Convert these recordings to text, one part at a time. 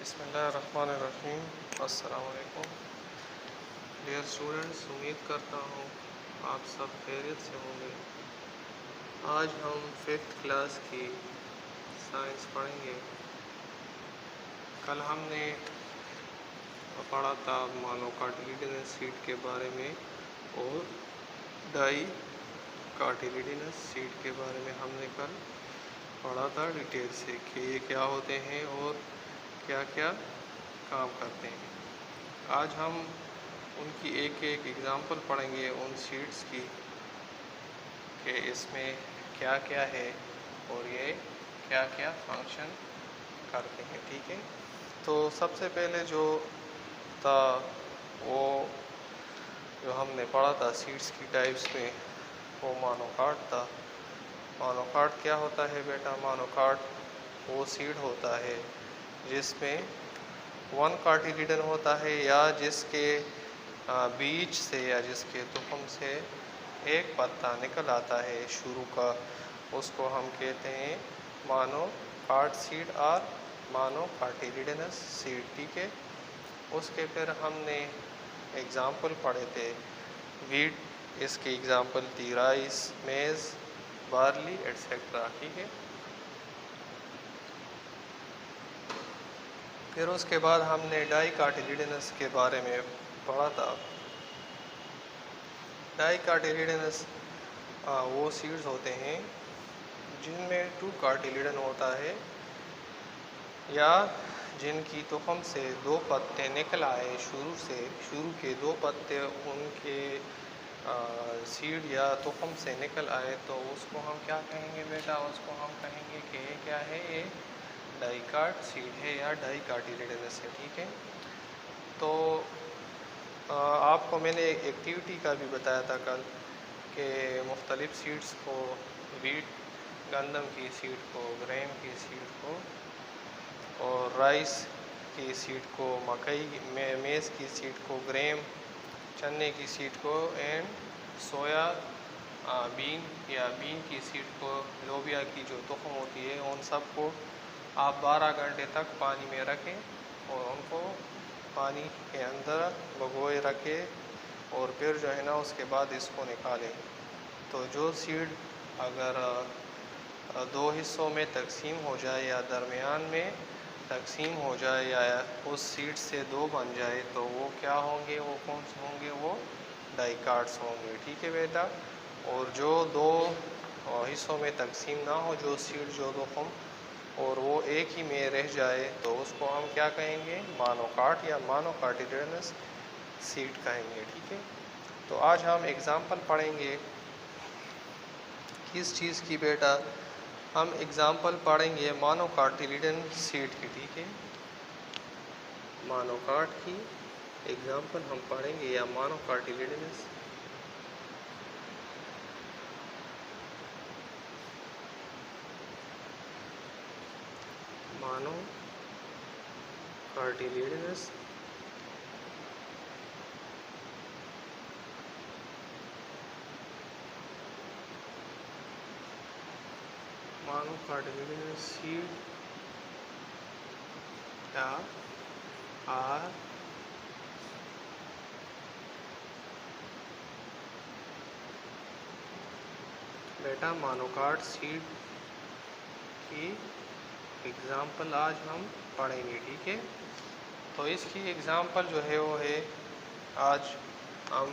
बिस्मिल्लाहिर्रहमानिर्रहीम। अस्सलाम वालेकुम डियर स्टूडेंट्स, उम्मीद करता हूँ आप सब खैरियत से होंगे। आज हम 5th क्लास की साइंस पढ़ेंगे। कल हमने पढ़ा था मोनोकाटिलिडनस सीड के बारे में और डाई कार्टिलिडनस सीड के बारे में हमने कल पढ़ा था डिटेल से कि ये क्या होते हैं और क्या क्या काम करते हैं। आज हम उनकी एक एक एग्ज़ाम्पल पढ़ेंगे उन सीड्स की कि इसमें क्या क्या है और ये क्या क्या फंक्शन करते हैं। ठीक है, तो सबसे पहले जो था वो जो हमने पढ़ा था सीड्स की टाइप्स में, वो मोनोकाट था। मोनोकाट क्या होता है बेटा? मोनोकाट वो सीड होता है जिसमें वन कार्टिलिडन होता है या जिसके बीज से या जिसके तुखम से एक पत्ता निकल आता है शुरू का, उसको हम कहते हैं मोनोकाट सीड और मोनोकाटिलिडनस सीड। ठीक है, उसके फिर हमने एग्ज़ाम्पल पढ़े थे वीट, इसकी एग्ज़ाम्पल थी राइस, मेज़, बार्ली एट्सेट्रा। ठीक है, फिर उसके बाद हमने डाई कार्टिलिडनस के बारे में पढ़ा था। डाई कार्टिलिडनस वो सीड्स होते हैं जिनमें 2 कार्टिलिडन होता है या जिनकी तुखम से 2 पत्ते निकल आए शुरू के 2 पत्ते उनके सीड या तुखम से निकल आए, तो उसको हम क्या कहेंगे बेटा? उसको हम कहेंगे कि ये क्या है? ये डाइकाट सीड है या डाई कार्टिलिडनस है। ठीक है, तो आपको मैंने एक एक्टिविटी का भी बताया था कल कि मुख्तलिफ़ सीड्स को, वीट गंदम की सीड को, ग्रेम की सीड को, और राइस की सीड को, मकई मेज़ की सीड को, ग्रेम चने की सीड को, एंड सोया बीन या बीन की सीड को, लोबिया की जो तुखम होती है, उन सब को आप 12 घंटे तक पानी में रखें और उनको पानी के अंदर भिगोए रखें और फिर जो है ना उसके बाद इसको निकालें। तो जो सीड अगर 2 हिस्सों में तकसीम हो जाए या दरमियान में तकसीम हो जाए या उस सीड से 2 बन जाए, तो वो क्या होंगे? वो कौन से होंगे? वो डाइकाट्स होंगे। ठीक है बेटा, और जो 2 हिस्सों में तकसीम ना हो, जो सीड जो तुखम, और वो एक ही में रह जाए, तो उसको हम क्या कहेंगे? मोनोकाट या मोनोकाटिलिडनस सीड कहेंगे। ठीक है, तो आज हम एग्ज़ाम्पल पढ़ेंगे किस चीज़ की बेटा? हम एग्ज़ाम्पल पढ़ेंगे मोनोकाटिलिडन सीड की। ठीक है, मोनोकाट की एग्ज़ाम्पल हम पढ़ेंगे या मोनोकाटिलिडनस मोनोकाटिलिडनस मोनोकाटिलिडनस सीड या आर बेटा मोनोकाट सीड की एग्ज़ाम्पल आज हम पढ़ेंगे। ठीक है, तो इसकी एग्ज़ाम्पल जो है वो है, आज हम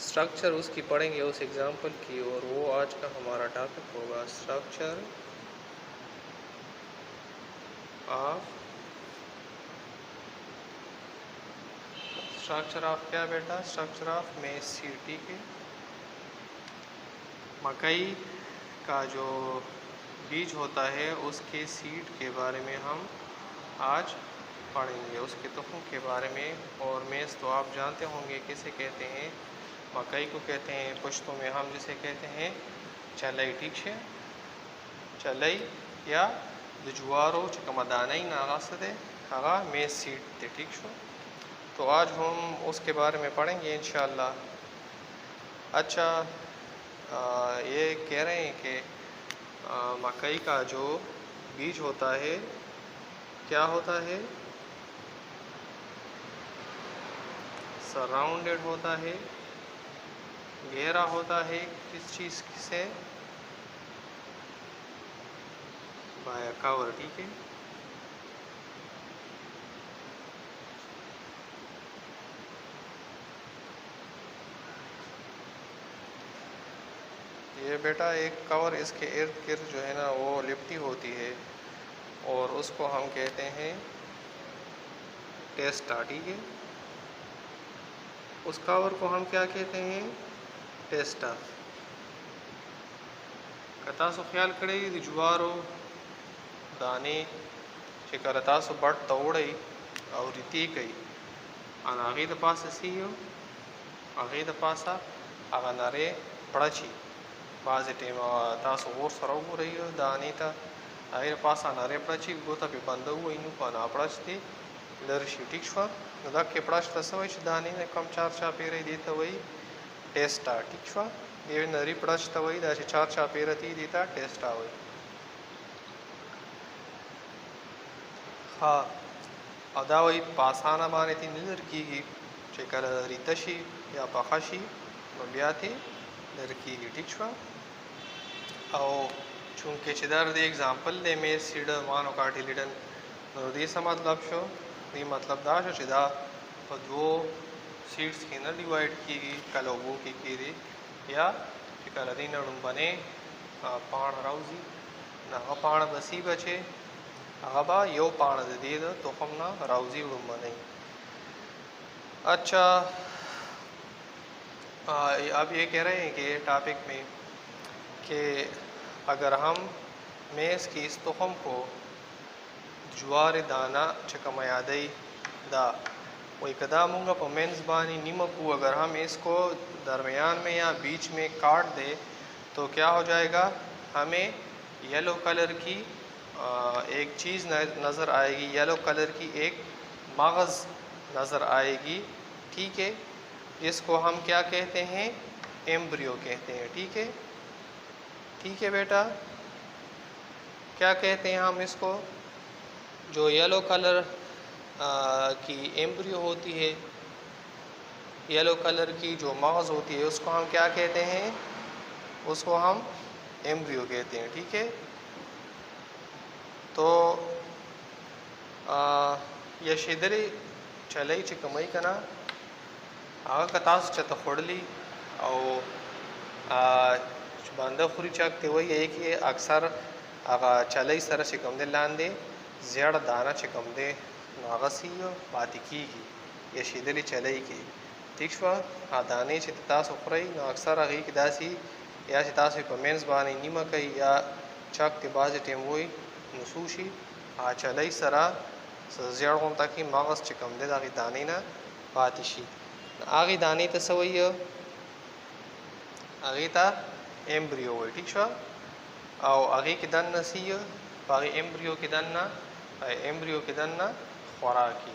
स्ट्रक्चर उसकी पढ़ेंगे उस एग्ज़ाम्पल की, और वो आज का हमारा टॉपिक होगा स्ट्रक्चर ऑफ क्या बेटा? स्ट्रक्चर ऑफ मेज़ सीड। ठीक है, मकई का जो बीज होता है उसके सीड के बारे में हम आज पढ़ेंगे, उसके तुखम के बारे में। और मेज़ तो आप जानते होंगे किसे कहते हैं? मकई को कहते हैं पुश्तो में हम जिसे कहते हैं चलई। ठीक है, चलई या जुआरो चकमदानई नागासदे हगा मेज़ सीड थे। ठीक है, तो आज हम उसके बारे में पढ़ेंगे इंशाअल्लाह। अच्छा, ये कह रहे हैं कि मकई का जो बीज होता है क्या होता है? सराउंडेड होता है, घेरा होता है किस चीज़ से, बाय अ कवर। ठीक है, ये बेटा एक कवर इसके इर्द गिर्द जो है ना वो लिपटी होती है और उसको हम कहते हैं टेस्टा। ठीक है, उस कवर को हम क्या कहते हैं, टेस्टा। तासु ख्याल करे जुवारो दाने चिकर तासु बट तोड़ई और रीति कई अन आगे द पास सीयो आगे द पासा आगा नरे पड़ची बाज टेम तासु और सरो रही हो दाने ता आगे पासा नरे पड़ची गोता पे बंद हुआ इनु पाना पड़चते लर्शी। ठीक छवा नदा के पड़च तसवई दाने ने कम चार चापेरे देता वही टेस्टा। ठीक छवा ये नरी पड़चता वही दाचे चार चापेरती देता टेस्टा वही। हाँ अदा वही पासाना माने थी लड़की की चेकर रीतशी या पखाशी ब्या थे लड़की की। ठीक छवा और चूँकि चिदर दे एग्जाम्पल दे में सीड मानो काटी लिडन नदी सा मतलब शो दी मतलब दाश चिदा तो दो सीड्स की न डिवाइड की गई कलोगों की दी या चिकर दी नड़ुम बने पाण राउजी ना पाण बसी बचे आबा यो पाण दे दो तो हम ना राउजी उड़ुम बने। अच्छा अब ये कह रहे हैं कि टॉपिक में कि अगर हम मेज़ की इस तुखम को ज्वार दाना चकमयादई दा वही कदा मूंगा पर मेज़बानी नीमकू अगर हम इसको दरमियान में या बीच में काट दे तो क्या हो जाएगा, हमें येलो कलर की एक चीज़ नज़र आएगी, येलो कलर की एक मगज़ नज़र आएगी। ठीक है, इसको हम क्या कहते हैं, एम्ब्रियो कहते हैं। ठीक है, ठीक है बेटा, क्या कहते हैं हम इसको, जो येलो कलर की एम्ब्रियो होती है, येलो कलर की जो मगज़ होती है उसको हम क्या कहते हैं, उसको हम एम्ब्रियो कहते हैं। ठीक है, तो ये शिदरी चलई चिकमई कना आगा कतास चत खोड़ली और बंदा खुरी चकते वही है कि अक्सर आगा चलई सर चिकम दे लांदे ज़्यादा दाना चिकम दे नागसी बाती की ये शिदली चलई की। ठीक छवा हाँ दाने चितास उखरई ना अक्सर आगे की दासी या चितास को मेज़बानी नीमा कई या चकते बाज टेम वही नसूशी आ चलई सरा ज़्यादा तक ही मगज़ चिकम दे आगे दाने ना बातिशी आगे दाने तसवई आगे ता एम्ब्रियो है। ठीक छवा और आगे के दन नसी आगे एम्ब्रियो के दन ना एम्ब्रियो के दन ना खुराकी।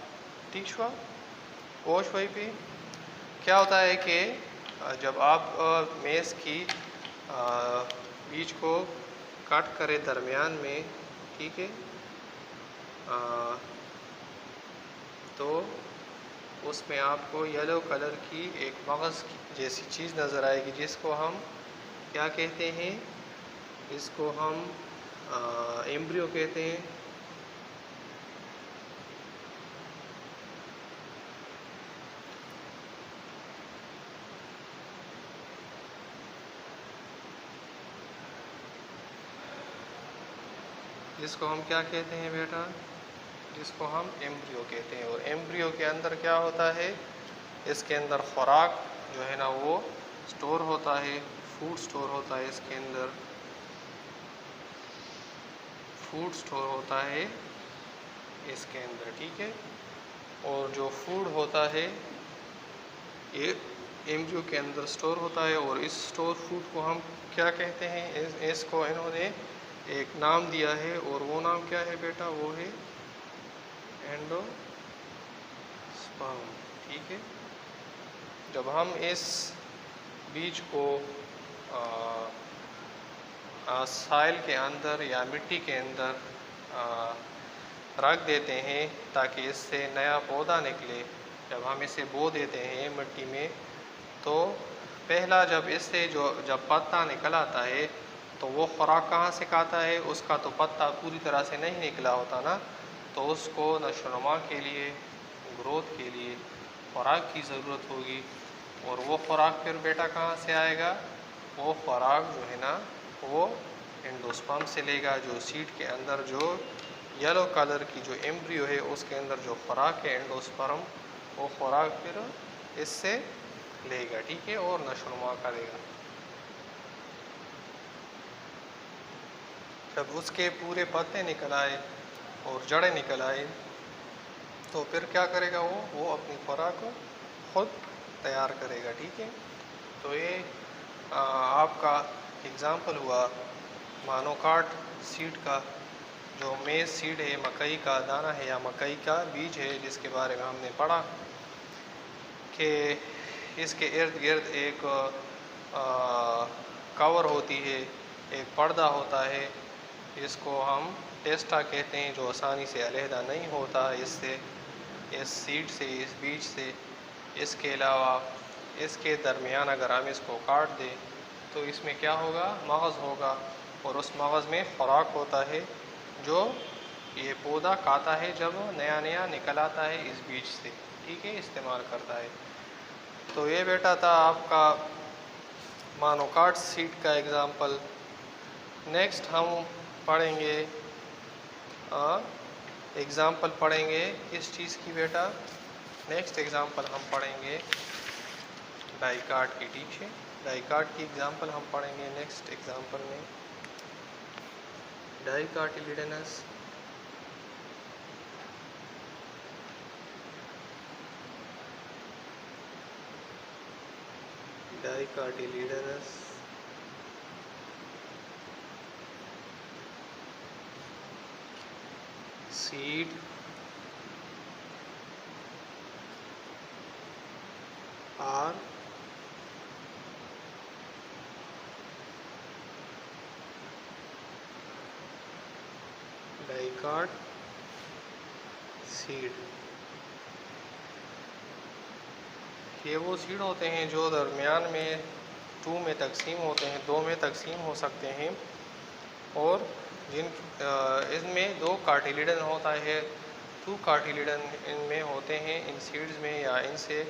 ठीक छवा ओश वही पे क्या होता है कि जब आप मेज़ की बीज को काट करें दरमियान में, ठीक है, तो उसमें आपको येलो कलर की एक मगज़ जैसी चीज़ नज़र आएगी जिसको हम क्या कहते हैं, इसको हम एम्ब्रियो कहते हैं। जिसको हम क्या कहते हैं बेटा, जिसको हम एम्ब्रियो कहते हैं। और एम्ब्रियो के अंदर क्या होता है, इसके अंदर खुराक जो है ना वो स्टोर होता है, फूड स्टोर होता है, इसके अंदर फूड स्टोर होता है इसके अंदर। ठीक है, और जो फूड होता है ये एम्ब्रियो के अंदर स्टोर होता है और इस स्टोर फूड को हम क्या कहते हैं, इसको इन्होंने एक नाम दिया है और वो नाम क्या है बेटा, वो है एंडोस्पर्म। ठीक है, जब हम इस बीज को साइल के अंदर या मिट्टी के अंदर रख देते हैं ताकि इससे नया पौधा निकले, जब हम इसे बो देते हैं मिट्टी में, तो पहला जब इससे जब पत्ता निकल आता है तो वो खुराक कहाँ से खाता है, उसका तो पत्ता पूरी तरह से नहीं निकला होता ना, तो उसको नशोनुमा के लिए, ग्रोथ के लिए खुराक की ज़रूरत होगी। और वो खुराक फिर बेटा कहाँ से आएगा, वो खुराक जो है ना वो एंडोस्पर्म से लेगा। जो सीड के अंदर जो येलो कलर की जो एम्ब्रियो है उसके अंदर जो खुराक है एंडोस्पर्म, वो खुराक फिर इससे लेगा, ठीक है, और नशोनुमा करेगा। जब उसके पूरे पत्ते निकल आए और जड़ें निकल आए तो फिर क्या करेगा, वो अपनी खुराक खुद तैयार करेगा, ठीक है। तो ये आपका एग्ज़ाम्पल हुआ मोनोकाट सीड का, जो मेज़ सीड है, मकई का दाना है या मकई का बीज है, जिसके बारे में हमने पढ़ा कि इसके इर्द गिर्द एक कवर होती है, एक पर्दा होता है, इसको हम टेस्टा कहते हैं, जो आसानी से अलहदा नहीं होता इससे, इस सीड से, इस बीज से। इसके अलावा इसके दरमियान अगर हम इसको काट दें तो इसमें क्या होगा, मगज़ होगा, और उस मगज़ में खुराक होता है जो ये पौधा खाता है जब नया नया निकल आता है इस बीज से, ठीक है, इस्तेमाल करता है। तो ये बेटा था आपका मोनोकाट सीड का एग्ज़ाम्पल। नेक्स्ट हम पढ़ेंगे एग्ज़ाम्पल पढ़ेंगे किस चीज़ की बेटा, नेक्स्ट एग्ज़ाम्पल हम पढ़ेंगे डाइकाट की, ठीक है। डाइकाट की एग्ज़ाम्पल हम पढ़ेंगे नेक्स्ट एग्ज़ाम्पल में, डाइकाटिलिडनस। डाइकाटिलिडनस सीड आर डाइकाट सीड। ये वो सीड होते हैं जो दरमियान में 2 में तकसीम होते हैं, 2 में तकसीम हो सकते हैं, और जिन इनमें 2 कार्टिलिडन होता है, 2 कार्टिलिडन इनमें होते हैं इन सीड्स में, या इनसे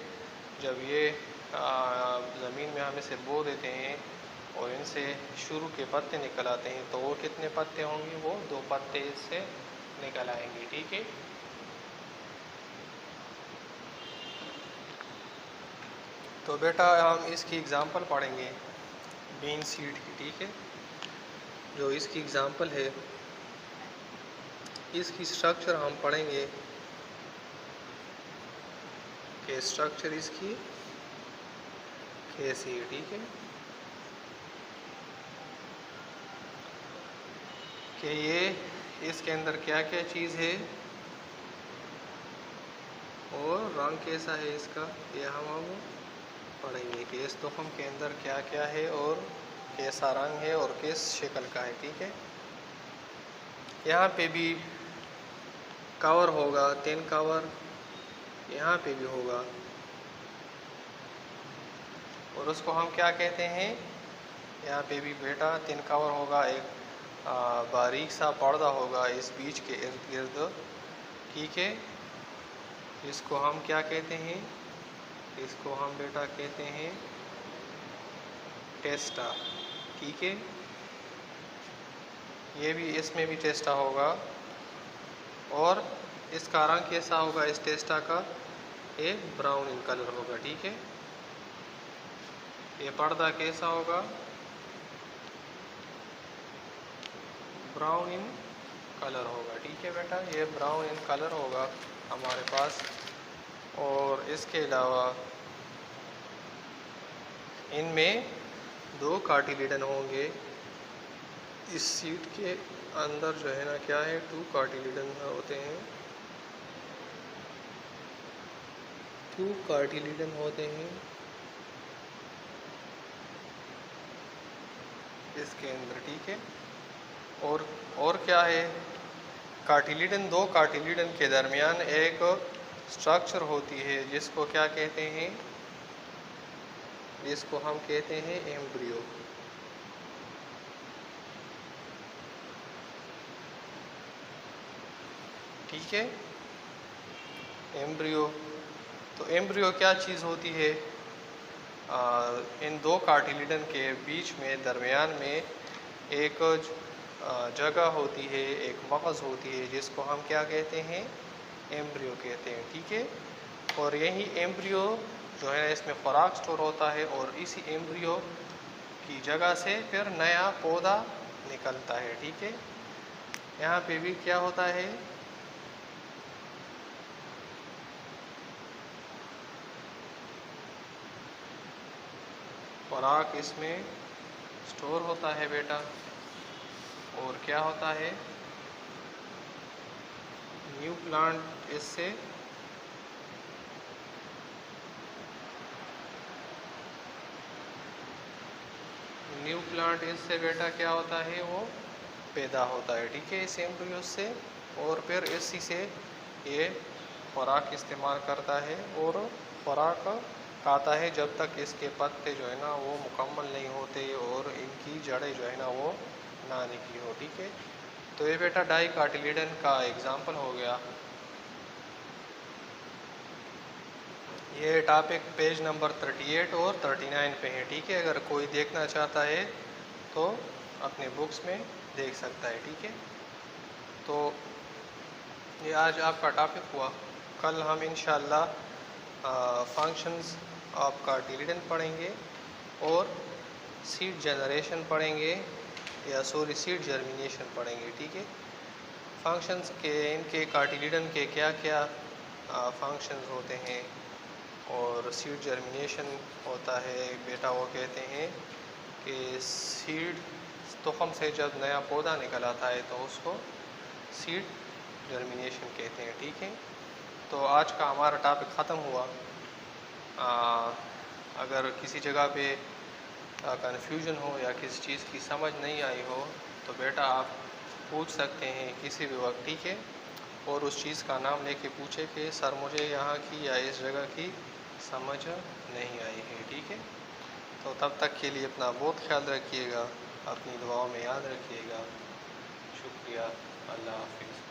जब ये ज़मीन में हम इसे बो देते हैं और इनसे शुरू के पत्ते निकल आते हैं, तो वो कितने पत्ते होंगे, वो 2 पत्ते इससे निकल आएंगे, ठीक है। तो बेटा हम इसकी एग्ज़ाम्पल पढ़ेंगे बीन सीड की, ठीक है। जो इसकी एग्ज़ाम्पल है, इसकी स्ट्रक्चर हम पढ़ेंगे कि स्ट्रक्चर इसकी कैसी है, ठीक है, कि ये इसके अंदर क्या क्या चीज़ है और रंग कैसा है इसका, ये हम पढ़ेंगे कि इस तुख़म के अंदर क्या क्या है और कैसा रंग है और किस शक्ल का है, ठीक है। यहाँ पे भी कवर होगा, 3 कवर यहाँ पे भी होगा, और उसको हम क्या कहते हैं, यहाँ पे भी बेटा 3 कवर होगा, एक बारीक सा पर्दा होगा इस बीज के इर्द गिर्द, ठीक है। इसको हम क्या कहते हैं, इसको हम बेटा कहते हैं टेस्टा, ठीक है। ये भी, इसमें भी टेस्टा होगा, और इसका रंग कैसा होगा इस टेस्टा का, एक ब्राउन इन कलर होगा, ठीक है। ये पर्दा कैसा होगा, ब्राउन इन कलर होगा, ठीक है बेटा, ये ब्राउन इन कलर होगा हमारे पास। और इसके अलावा इनमें 2 कार्टिलिडन होंगे, इस सीड के अंदर जो है ना क्या है, 2 कार्टिलिडन होते हैं, 2 कार्टिलिडन होते हैं इसके अंदर, ठीक है। और क्या है, कार्टिलिडन, 2 कार्टिलिडन के दरमियान एक स्ट्रक्चर होती है जिसको क्या कहते हैं, जिसको हम कहते हैं एम्ब्रियो। ठीक है, एम्ब्रियो। तो एम्ब्रियो क्या चीज़ होती है, इन दो कार्टिलिडन के बीच में दरमियान में एक जगह होती है, एक मग़ज़ होती है जिसको हम क्या कहते हैं, एम्ब्रियो कहते हैं। ठीक है, और यही एम्ब्रियो जो है इसमें खुराक स्टोर होता है और इसी एम्ब्रियो की जगह से फिर नया पौधा निकलता है। ठीक है, यहाँ पे भी क्या होता है, खुराक इसमें स्टोर होता है बेटा, और क्या होता है, न्यू प्लांट इससे बेटा क्या होता है, वो पैदा होता है। ठीक है, इस एम्ब्रियो से, और फिर इसी से ये खुराक इस्तेमाल करता है और खुराक खाता है जब तक इसके पत्ते जो है ना वो मुकम्मल नहीं होते और इनकी जड़ें जो है ना वो ना निकली हो। ठीक है, तो ये बेटा डाई कार्टिलिडन का एग्जाम्पल हो गया। ये टॉपिक पेज नंबर 38 और 39 पे है। ठीक है, अगर कोई देखना चाहता है तो अपने बुक्स में देख सकता है। ठीक है, तो ये आज आपका टॉपिक हुआ। कल हम इंशाल्लाह फंक्शंस ऑफ कार्टिलिडन पढ़ेंगे और सीड जनरेशन पढ़ेंगे, या सीड जर्मिनेशन पढ़ेंगे। ठीक है, फंक्शंस के, इनके कार्टिलिडन के क्या क्या फंक्शंस होते हैं, और सीड जर्मिनेशन होता है बेटा, वो कहते हैं कि सीड तुख़म से जब नया पौधा निकल आता है तो उसको सीड जर्मिनेशन कहते हैं। ठीक है, तो आज का हमारा टॉपिक ख़त्म हुआ। अगर किसी जगह पे कन्फ्यूजन हो या किसी चीज़ की समझ नहीं आई हो तो बेटा आप पूछ सकते हैं किसी भी वक्त। ठीक है, और उस चीज़ का नाम लेके पूछे कि सर मुझे यहाँ की या इस जगह की समझ नहीं आई है। ठीक है, तो तब तक के लिए अपना बहुत ख्याल रखिएगा, अपनी दुआओं में याद रखिएगा। शुक्रिया, अल्लाह हाफ़िज़।